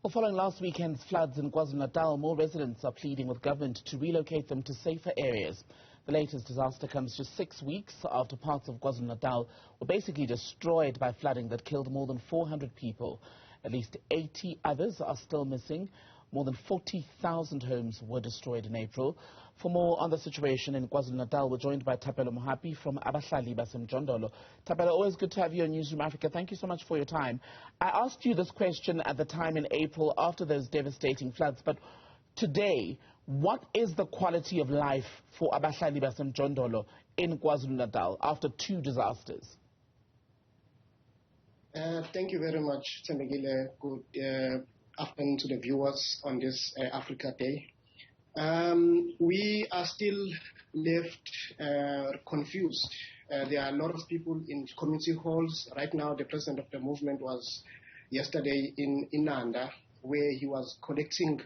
Well, following last weekend's floods in KwaZulu-Natal, more residents are pleading with government to relocate them to safer areas. The latest disaster comes just 6 weeks after parts of KwaZulu-Natal were basically destroyed by flooding that killed more than 400 people. At least 80 others are still missing. More than 40,000 homes were destroyed in April. For more on the situation in KwaZulu-Natal, we're joined by Thapelo Mohapi from Abahlali Basemjondolo. Thapelo, always good to have you on Newzroom Afrika. Thank you so much for your time. I asked you this question at the time in April after those devastating floods, but today, what is the quality of life for Abahlali Basemjondolo in KwaZulu-Natal after two disasters? Thank you very much, Temegile. Good afternoon to the viewers on this Africa Day. We are still left confused. There are a lot of people in community halls. Right now, the president of the movement was yesterday in Nanda, where he was collecting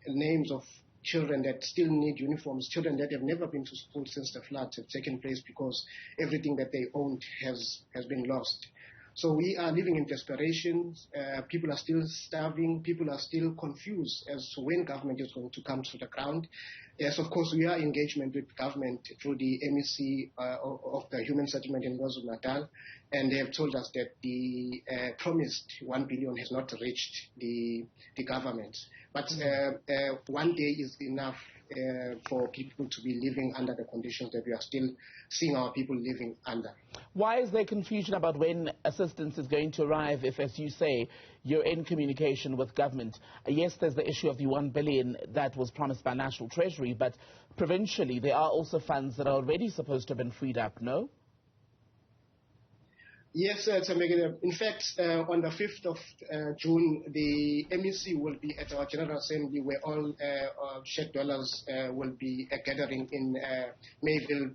names of children that still need uniforms, children that have never been to school since the floods have taken place because everything that they owned has been lost. So we are living in desperation. People are still starving. People are still confused as to when government is going to come to the ground. Yes, of course, we are in engagement with government through the MEC of the Human Settlement in KwaZulu-Natal, and they have told us that the promised 1 billion has not reached the government. But 1 day is enough for people to be living under the conditions that we are still seeing our people living under. Why is there confusion about when assistance is going to arrive if, as you say, you're in communication with government? Yes, there's the issue of the 1 billion that was promised by National Treasury, but provincially there are also funds that are already supposed to have been freed up, no? Yes, in fact, on the 5th of June, the MEC will be at our General Assembly where all shared dollars will be gathering in Mayville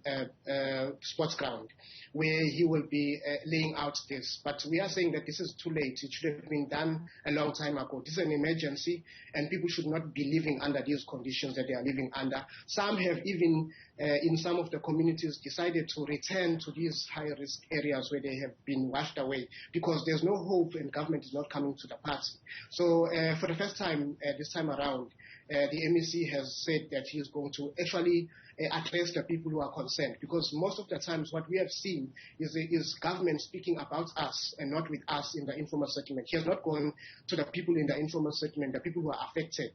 Sports Ground, where he will be laying out this. But we are saying that this is too late. It should have been done a long time ago. This is an emergency, and people should not be living under these conditions that they are living under. Some have even, in some of the communities, decided to return to these high-risk areas where they have been washed away because there's no hope and government is not coming to the party. So for the first time this time around, the MEC has said that he is going to actually address the people who are concerned, because most of the times what we have seen is government speaking about us and not with us in the informal settlement. He has not gone to the people in the informal settlement, the people who are affected,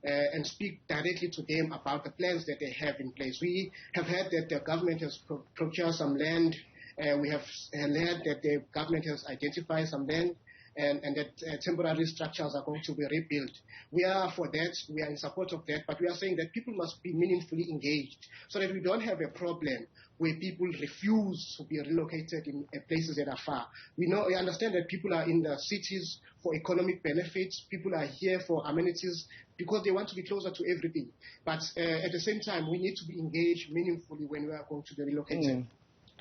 and speak directly to them about the plans that they have in place. We have heard that the government has procured some land. We have learned that the government has identified some land and that temporary structures are going to be rebuilt. We are for that. We are in support of that. But we are saying that people must be meaningfully engaged so that we don't have a problem where people refuse to be relocated in places that are far. We understand that people are in the cities for economic benefits. People are here for amenities because they want to be closer to everything. But at the same time, we need to be engaged meaningfully when we are going to be relocated.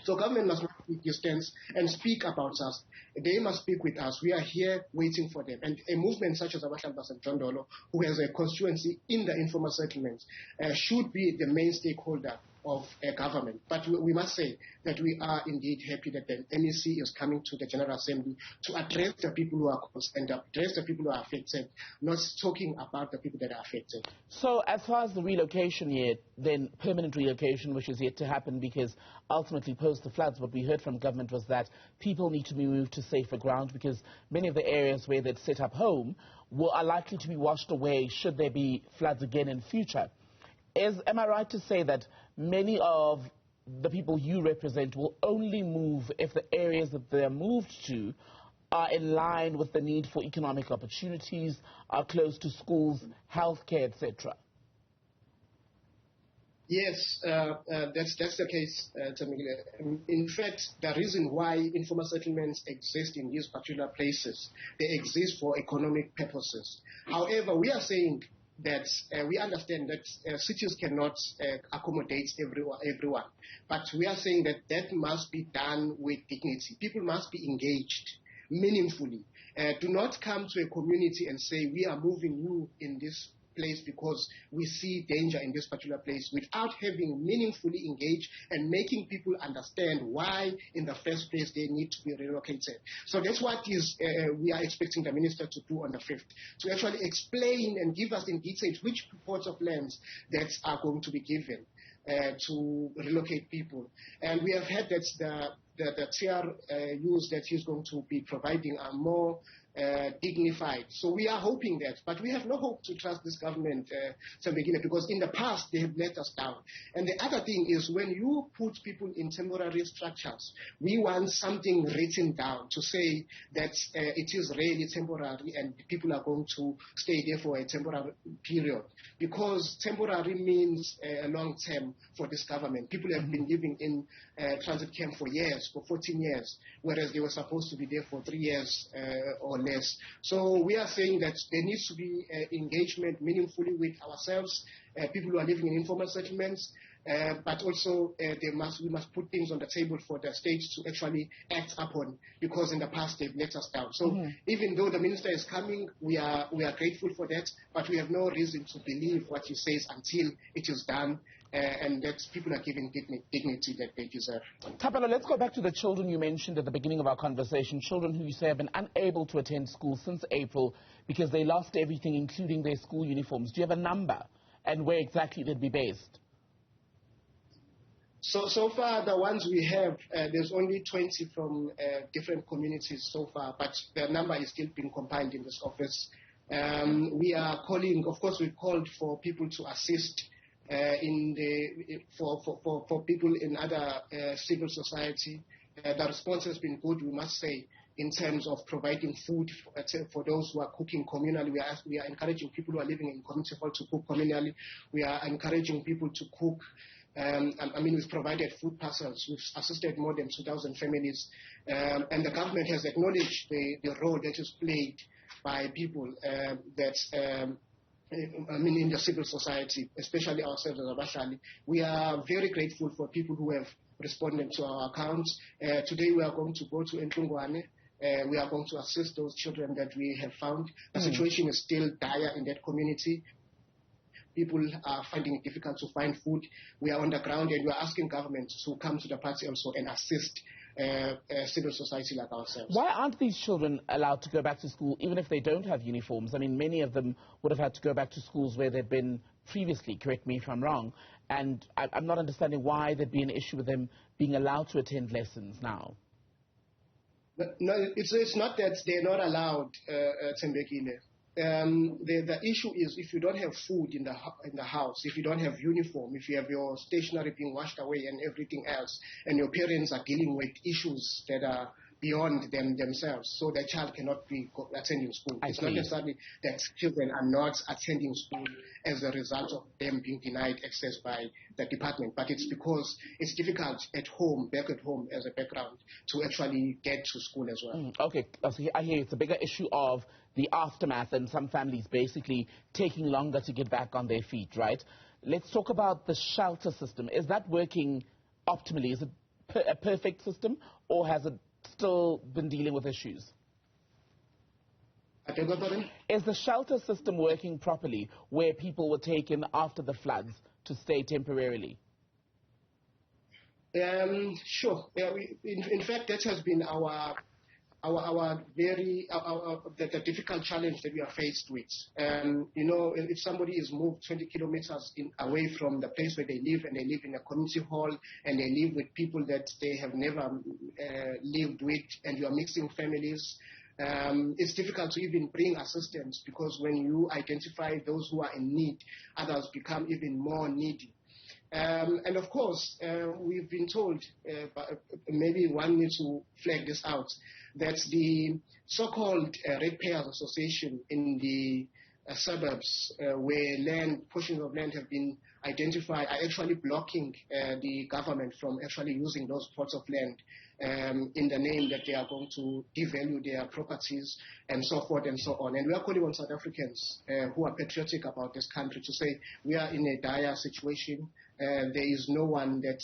So government must not take distance and speak about us. They must speak with us. We are here waiting for them. And a movement such as Abahlali Basemjondolo, who has a constituency in the informal settlements, should be the main stakeholder of a government. But we must say that we are indeed happy that the MEC is coming to the General Assembly to address the people who are concerned, address the people who are affected, not talking about the people that are affected. So as far as the relocation yet, then permanent relocation, which is yet to happen, because ultimately post the floods, what we heard from government was that people need to be moved to safer ground because many of the areas where they'd set up home are likely to be washed away should there be floods again in future. Am I right to say that many of the people you represent will only move if the areas that they're moved to are in line with the need for economic opportunities, are close to schools, healthcare, etc.? Yes, that's the case, Tamile. In fact, the reason why informal settlements exist in these particular places, they exist for economic purposes. However, we are saying that we understand that cities cannot accommodate everyone. But we are saying that that must be done with dignity. People must be engaged meaningfully. Do not come to a community and say, we are moving you in this place because we see danger in this particular place, without having meaningfully engaged and making people understand why in the first place they need to be relocated. So that's what we are expecting the minister to do on the 5th, to actually explain and give us in detail which plots of lands that are going to be given to relocate people. And we have heard that the TRUs that he's going to be providing are more dignified. So we are hoping that, but we have no hope to trust this government, because in the past they have let us down. And the other thing is, when you put people in temporary structures, we want something written down to say that it is really temporary and people are going to stay there for a temporary period, because temporary means long term for this government. People have been living in transit camp for years, for 14 years, whereas they were supposed to be there for 3 years or less. So we are saying that there needs to be engagement meaningfully with ourselves, people who are living in informal settlements, but also we must put things on the table for the state to actually act upon, because in the past they've let us down. So even though the minister is coming, we are grateful for that, but we have no reason to believe what he says until it is done, and that people are given dignity that they deserve. Thapelo, let's go back to the children you mentioned at the beginning of our conversation, children who you say have been unable to attend school since April because they lost everything, including their school uniforms. Do you have a number, and where exactly they'd be based? So far, the ones we have, there's only 20 from different communities so far, but the number is still being compiled in this office. We are calling, of course, we've called for people to assist for people in other civil society. The response has been good, we must say, in terms of providing food for those who are cooking communally. We are encouraging people who are living in community hall to cook communally. We are encouraging people to cook. We've provided food parcels. We've assisted more than 2,000 families. And the government has acknowledged the role that is played by people in the civil society, especially ourselves as Abahlali. We are very grateful for people who have responded to our accounts. Today we are going to go to Ntlungwane. We are going to assist those children that we have found. The situation is still dire in that community. People are finding it difficult to find food. We are on the ground, and we are asking government to come to the party also and assist civil society like ourselves. Why aren't these children allowed to go back to school, even if they don't have uniforms? I mean, many of them would have had to go back to schools where they've been previously, correct me if I'm wrong, and I'm not understanding why there'd be an issue with them being allowed to attend lessons now. No, it's not that they're not allowed, Tembekile. The issue is, if you don't have food in the house, if you don't have uniform, if you have your stationery being washed away and everything else, and your parents are dealing with issues that are beyond themselves, so their child cannot be attending school. It's not necessarily that children are not attending school as a result of them being denied access by the department, but it's because it's difficult at home, back at home as a background, to actually get to school as well. Okay, so I hear it's a bigger issue of the aftermath and some families basically taking longer to get back on their feet, right? Let's talk about the shelter system. Is that working optimally? Is it a perfect system, or has it still been dealing with issues? Is the shelter system working properly, where people were taken after the floods to stay temporarily? Sure. In fact, that has been the difficult challenge that we are faced with. If somebody is moved 20 kilometers away from the place where they live, and they live in a community hall, and they live with people that they have never lived with, and you are mixing families, it's difficult to even bring assistance, because when you identify those who are in need, others become even more needy. And of course, we've been told, maybe one needs to flag this out, that the so-called ratepayers association in the suburbs, where portions of land have been identified, are actually blocking the government from actually using those plots of land in the name that they are going to devalue their properties and so forth and so on. And we are calling on South Africans who are patriotic about this country to say we are in a dire situation. There is no one that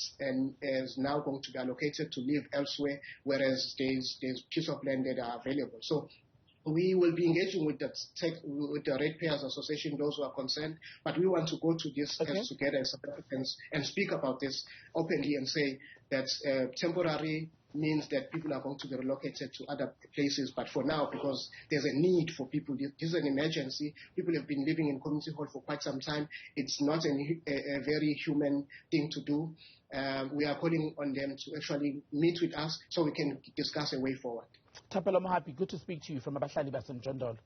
is now going to be allocated to live elsewhere, whereas there's piece of land that are available. So we will be engaging with the Ratepayers Association, those who are concerned, but we want to go to this together as South Africans and speak about this openly and say that temporary means that people are going to be relocated to other places, but for now, because there's a need for people, this is an emergency. People have been living in community hall for quite some time. It's not a very human thing to do. We are calling on them to actually meet with us so we can discuss a way forward. Thapelo Mohapi, good to speak to you from Abahlali Basemjondolo.